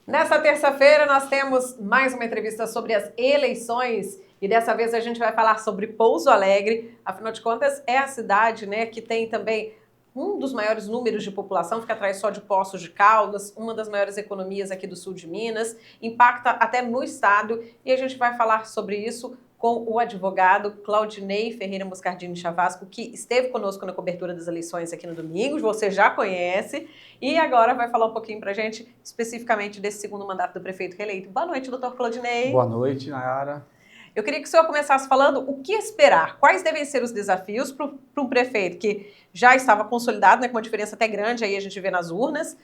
Nessa terça-feira nós temos mais uma entrevista sobre as eleições e dessa vez a gente vai falar sobre Pouso Alegre. Afinal de contas, é a cidade, né, que tem também um dos maiores números de população, fica atrás só de Poços de Caldas, uma das maiores economias aqui do sul de Minas, impacta até no estado e a gente vai falar sobre isso com o advogado Claudinei Ferreira Moscardini Chavasco, que esteve conosco na cobertura das eleições aqui no domingo, você já conhece, e agora vai falar um pouquinho para a gente especificamente desse segundo mandato do prefeito reeleito. Boa noite, doutor Claudinei. Boa noite, Nayara. Eu queria que o senhor começasse falando o que esperar, quais devem ser os desafios para um prefeito que já estava consolidado, né, com uma diferença até grande, aí a gente vê nas urnas,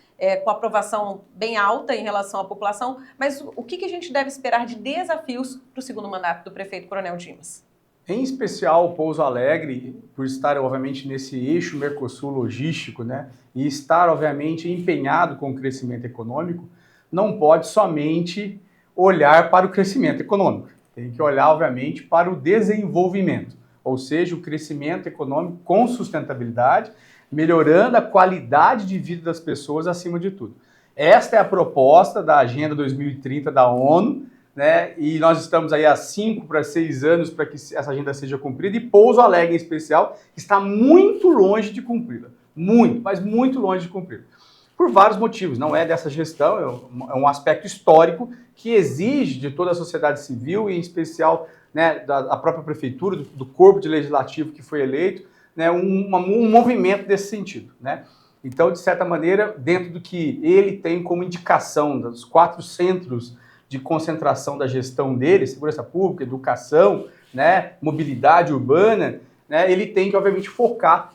com aprovação bem alta em relação à população, mas o que a gente deve esperar de desafios para o segundo mandato do prefeito Coronel Dimas? Em especial o Pouso Alegre, por estar obviamente nesse eixo Mercosul logístico, né, e estar obviamente empenhado com o crescimento econômico, não pode somente olhar para o crescimento econômico. Tem que olhar, obviamente, para o desenvolvimento, ou seja, o crescimento econômico com sustentabilidade, melhorando a qualidade de vida das pessoas acima de tudo. Esta é a proposta da Agenda 2030 da ONU, né? E nós estamos aí há 5 para 6 anos para que essa agenda seja cumprida, e Pouso Alegre, em especial, está muito longe de cumpri-la. Muito, mas muito longe de cumpri-la. Por vários motivos, não é dessa gestão, é um aspecto histórico que exige de toda a sociedade civil, e em especial, né, da própria prefeitura, do corpo de legislativo que foi eleito, né, um movimento desse sentido, né? Então, de certa maneira, dentro do que ele tem como indicação dos 4 centros de concentração da gestão dele, segurança pública, educação, né, mobilidade urbana, né, ele tem que, obviamente, focar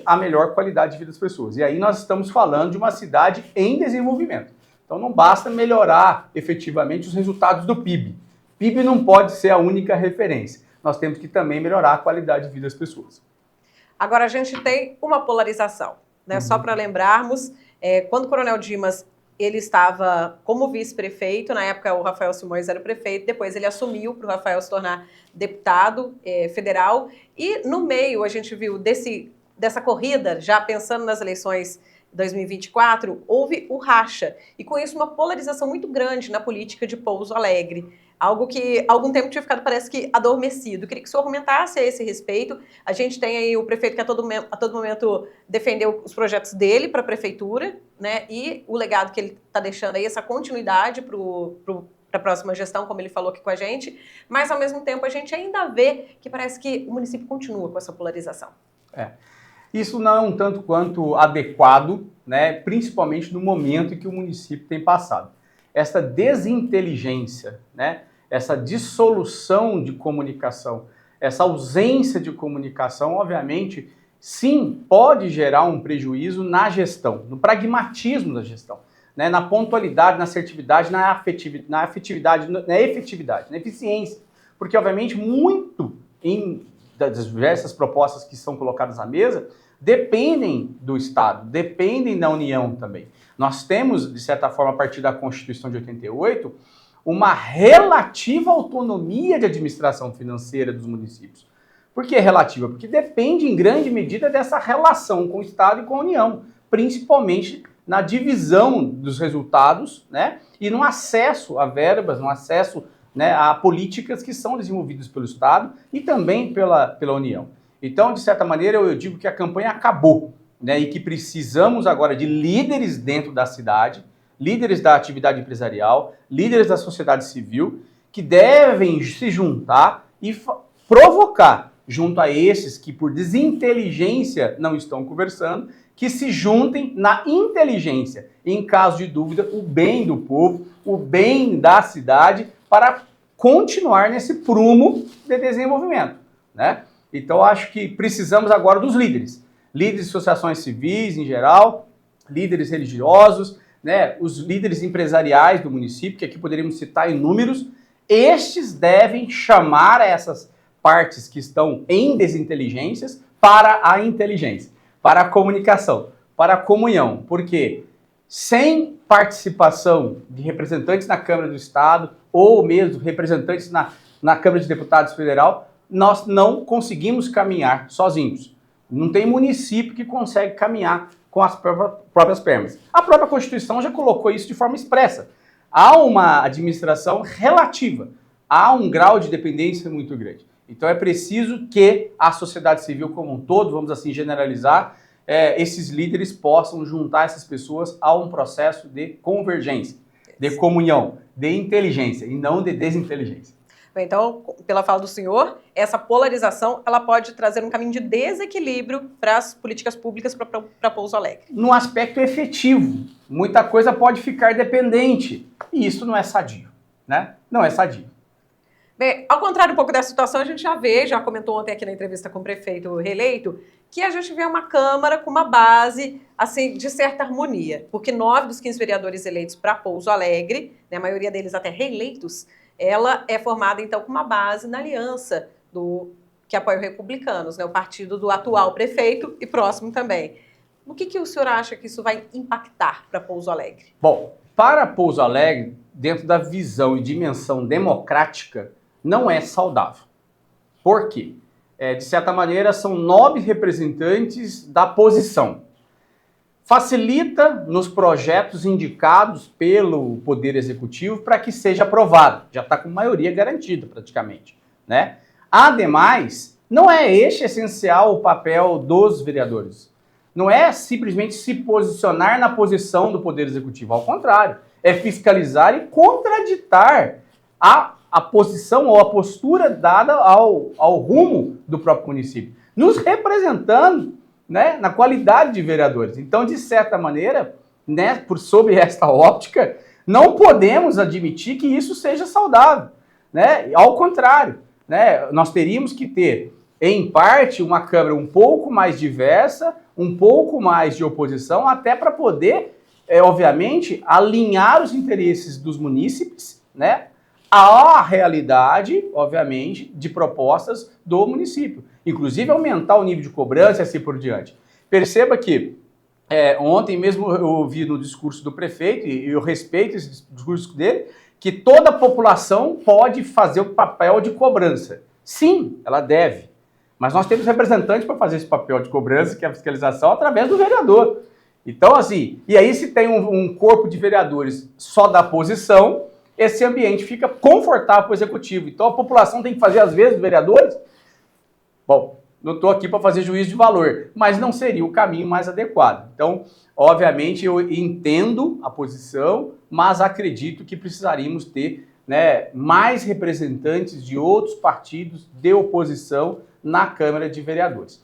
a melhor qualidade de vida das pessoas. E aí nós estamos falando de uma cidade em desenvolvimento. Então não basta melhorar efetivamente os resultados do PIB. PIB não pode ser a única referência. Nós temos que também melhorar a qualidade de vida das pessoas. Agora a gente tem uma polarização, né? Só para lembrarmos, quando o Coronel Dimas ele estava como vice-prefeito, na época o Rafael Simões era o prefeito, depois ele assumiu para o Rafael se tornar deputado federal, e no meio a gente viu dessa corrida, já pensando nas eleições 2024, houve o racha, e com isso uma polarização muito grande na política de Pouso Alegre, algo que há algum tempo tinha ficado, parece que, adormecido. Eu queria que o senhor comentasse a esse respeito. A gente tem aí o prefeito que a todo momento defendeu os projetos dele para a prefeitura, né, e o legado que ele está deixando aí, essa continuidade para a próxima gestão, como ele falou aqui com a gente, mas, ao mesmo tempo, a gente ainda vê que parece que o município continua com essa polarização. Isso não é um tanto quanto adequado, né, principalmente no momento em que o município tem passado. Essa desinteligência, né, essa dissolução de comunicação, essa ausência de comunicação, obviamente, sim, pode gerar um prejuízo na gestão, no pragmatismo da gestão, né, na pontualidade, na assertividade, na efetividade, na eficiência. Porque, obviamente, muito das diversas propostas que são colocadas à mesa dependem do Estado, dependem da União também. Nós temos, de certa forma, a partir da Constituição de 88, uma relativa autonomia de administração financeira dos municípios. Por que relativa? Porque depende, em grande medida, dessa relação com o Estado e com a União, principalmente na divisão dos resultados, né, e no acesso a verbas, no acesso, né, a políticas que são desenvolvidas pelo Estado e também pela União. Então, de certa maneira, eu digo que a campanha acabou, né, e que precisamos agora de líderes dentro da cidade, líderes da atividade empresarial, líderes da sociedade civil, que devem se juntar e provocar, junto a esses que por desinteligência não estão conversando, que se juntem na inteligência, em caso de dúvida, o bem do povo, o bem da cidade, para continuar nesse prumo de desenvolvimento, né? Então, acho que precisamos agora dos líderes de associações civis em geral, líderes religiosos, né, os líderes empresariais do município, que aqui poderíamos citar inúmeros. Estes devem chamar essas partes que estão em desinteligências para a inteligência, para a comunicação, para a comunhão, porque sem participação de representantes na Câmara do Estado ou mesmo representantes na Câmara de Deputados Federal, nós não conseguimos caminhar sozinhos. Não tem município que consegue caminhar com as próprias pernas. A própria Constituição já colocou isso de forma expressa. há uma administração relativa, há um grau de dependência muito grande. Então é preciso que a sociedade civil como um todo, vamos assim generalizar, esses líderes possam juntar essas pessoas a um processo de convergência, de comunhão, de inteligência e não de desinteligência. Então, pela fala do senhor, essa polarização ela pode trazer um caminho de desequilíbrio para as políticas públicas para Pouso Alegre. No aspecto efetivo, muita coisa pode ficar dependente e isso não é sadio, né? Não é sadio. Bem, ao contrário um pouco dessa situação, a gente já comentou ontem aqui na entrevista com o prefeito reeleito, que a gente vê uma Câmara com uma base, assim, de certa harmonia, porque 9 dos 15 vereadores eleitos para Pouso Alegre, né, a maioria deles até reeleitos, ela é formada, então, com uma base na aliança que apoia os republicanos, né, o partido do atual prefeito e próximo também. O que o senhor acha que isso vai impactar para Pouso Alegre? Bom, para Pouso Alegre, dentro da visão e dimensão democrática, não é saudável. Por quê? De certa maneira, são 9 representantes da posição. Facilita nos projetos indicados pelo Poder Executivo para que seja aprovado. Já está com maioria garantida, praticamente, né? Ademais, não é este essencial o papel dos vereadores. Não é simplesmente se posicionar na posição do Poder Executivo. Ao contrário, é fiscalizar e contraditar a posição ou a postura dada ao rumo do próprio município, nos representando, né, na qualidade de vereadores. Então, de certa maneira, né, sob esta óptica, não podemos admitir que isso seja saudável, né? Ao contrário, né, nós teríamos que ter, em parte, uma Câmara um pouco mais diversa, um pouco mais de oposição, até para poder, obviamente, alinhar os interesses dos munícipes, né, à realidade, obviamente, de propostas do município. Inclusive aumentar o nível de cobrança e assim por diante. Perceba que ontem mesmo eu ouvi no discurso do prefeito, e eu respeito esse discurso dele, que toda a população pode fazer o papel de cobrança. Sim, ela deve. Mas nós temos representantes para fazer esse papel de cobrança, que é a fiscalização, através do vereador. Então, assim, e aí se tem um corpo de vereadores só da posição, esse ambiente fica confortável para o executivo. Então a população tem que fazer, às vezes, vereadores. Bom, não estou aqui para fazer juízo de valor, mas não seria o caminho mais adequado. Então, obviamente, eu entendo a posição, mas acredito que precisaríamos ter, né, mais representantes de outros partidos de oposição na Câmara de Vereadores.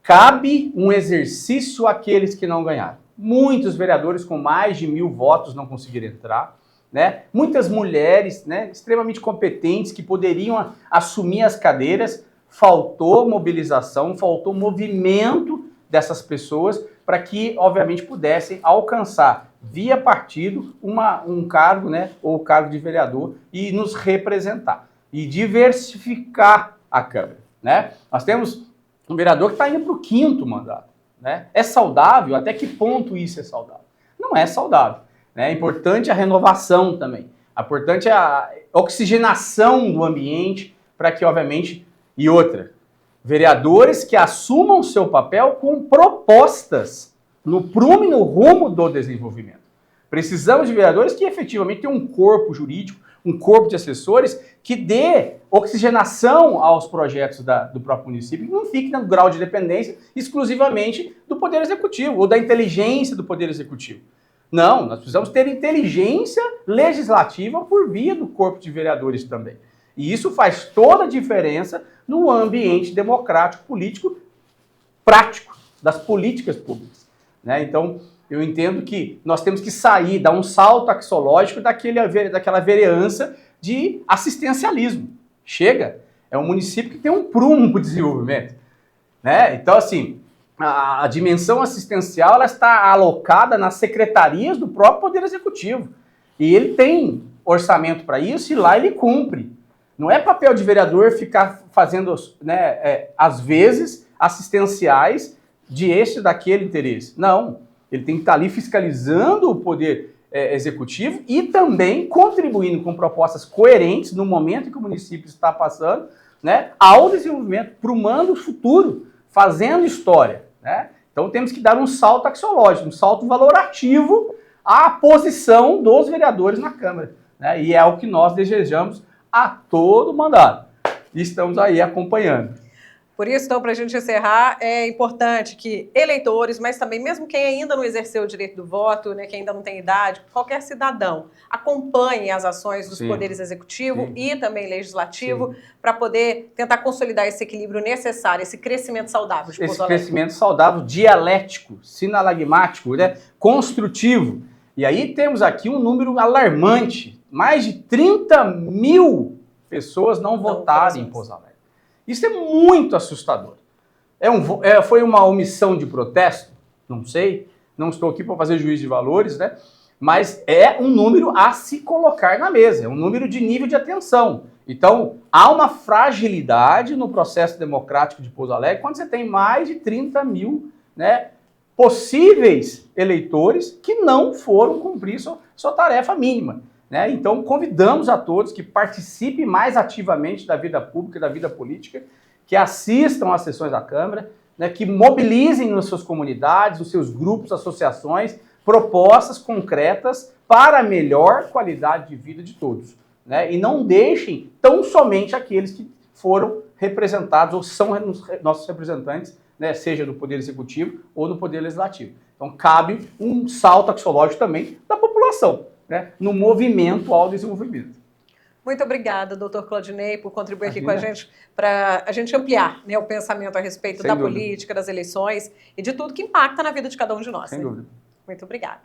Cabe um exercício àqueles que não ganharam. Muitos vereadores com mais de 1.000 votos não conseguiram entrar. Né? Muitas mulheres, né, extremamente competentes que poderiam assumir as cadeiras, faltou mobilização, faltou movimento dessas pessoas para que, obviamente, pudessem alcançar via partido um cargo, né, ou cargo de vereador e nos representar e diversificar a Câmara. Né? Nós temos um vereador que está indo para o 5º mandato. Né? É saudável? Até que ponto isso é saudável? Não é saudável. É importante a renovação também, é importante a oxigenação do ambiente para que, obviamente, e outra, vereadores que assumam seu papel com propostas no prumo e no rumo do desenvolvimento. Precisamos de vereadores que efetivamente tenham um corpo jurídico, um corpo de assessores que dê oxigenação aos projetos do próprio município e não fique no grau de dependência exclusivamente do Poder Executivo ou da inteligência do Poder Executivo. Não, nós precisamos ter inteligência legislativa por via do corpo de vereadores também. E isso faz toda a diferença no ambiente democrático, político, prático, das políticas públicas. Né? Então, eu entendo que nós temos que sair, dar um salto axiológico daquela vereança de assistencialismo. Chega, é um município que tem um prumo para o desenvolvimento. Né? Então, assim, a dimensão assistencial ela está alocada nas secretarias do próprio Poder Executivo. E ele tem orçamento para isso e lá ele cumpre. Não é papel de vereador ficar fazendo, né, às vezes, assistenciais de este daquele interesse. Não. Ele tem que estar ali fiscalizando o Poder Executivo e também contribuindo com propostas coerentes no momento que o município está passando, né, ao desenvolvimento, prumando o futuro, fazendo história. Né? Então temos que dar um salto axiológico, um salto valorativo a posição dos vereadores na Câmara, né? E é o que nós desejamos a todo mandato. E estamos aí acompanhando. Por isso, então, para a gente encerrar, é importante que eleitores, mas também mesmo quem ainda não exerceu o direito do voto, né, quem ainda não tem idade, qualquer cidadão, acompanhe as ações dos poderes executivo e também legislativo para poder tentar consolidar esse equilíbrio necessário, esse crescimento saudável de Pouso Alegre. Esse crescimento saudável, dialético, sinalagmático, né, construtivo. E aí temos aqui um número alarmante, mais de 30 mil pessoas não votaram em Pouso Alegre. Isso é muito assustador. Foi uma omissão de protesto? Não sei. Não estou aqui para fazer juízo de valores, né? Mas é um número a se colocar na mesa. É um número de nível de atenção. Então, há uma fragilidade no processo democrático de Pouso Alegre quando você tem mais de 30 mil, né, possíveis eleitores que não foram cumprir sua tarefa mínima. Né? Então, convidamos a todos que participem mais ativamente da vida pública e da vida política, que assistam às sessões da Câmara, né? Que mobilizem nas suas comunidades, nos seus grupos, associações, propostas concretas para a melhor qualidade de vida de todos. Né? E não deixem tão somente aqueles que foram representados ou são nossos representantes, né? Seja no Poder Executivo ou no Poder Legislativo. Então, cabe um salto axiológico também da população, né, no movimento ao desenvolvimento. Muito obrigada, doutor Claudinei, por contribuir aqui com a gente, para a gente ampliar, né, o pensamento a respeito da política, das eleições e de tudo que impacta na vida de cada um de nós. Sem dúvida. Muito obrigada.